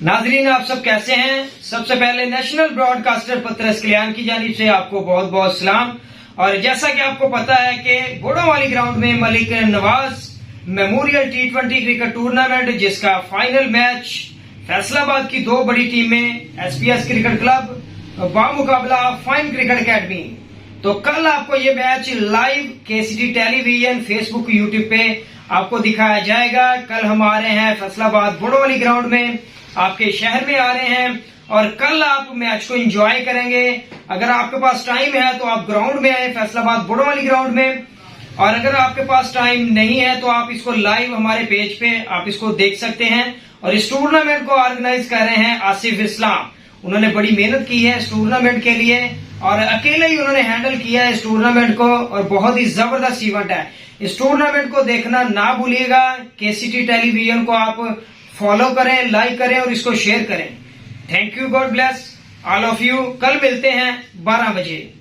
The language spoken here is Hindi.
नाजरीन, आप सब कैसे हैं। सबसे पहले नेशनल ब्रॉडकास्टर पत्रस कल्याण की जानिब से आपको बहुत बहुत सलाम। और जैसा कि आपको पता है कि बोड़ोवाली ग्राउंड में Malik Nawaz memorial T20 cricket tournament, जिसका फाइनल मैच फैसलाबाद की दो बड़ी टीमें SPS क्रिकेट क्लब बामुकाबला फाइन क्रिकेट अकेडमी, तो कल आपको ये match live KCT television, Facebook, YouTube पे आपको दिखाया जाएगा। कल हम आ रहे हैं फैसलाबाद बोड़ोवाली ग्राउंड में, आपके शहर में आ रहे हैं और कल आप मैच को एंजॉय करेंगे। अगर आपके पास टाइम है तो आप ग्राउंड में आए, फैसलाबाद बोड़ोवाली ग्राउंड में, और अगर आपके पास टाइम नहीं है तो आप इसको लाइव हमारे पेज पे आप इसको देख सकते हैं। और इस टूर्नामेंट को ऑर्गेनाइज कर रहे हैं आसिफ इस्लाम। उन्होंने बड़ी मेहनत की है इस टूर्नामेंट के लिए और अकेले ही उन्होंने हैंडल किया है इस टूर्नामेंट को, और बहुत ही जबरदस्त इवेंट है। इस टूर्नामेंट को देखना ना भूलिएगा। KCT टेलीविजन को आप फॉलो करें, लाइक करें और इसको शेयर करें। Thank you, God bless all of you. कल मिलते हैं 12 बजे।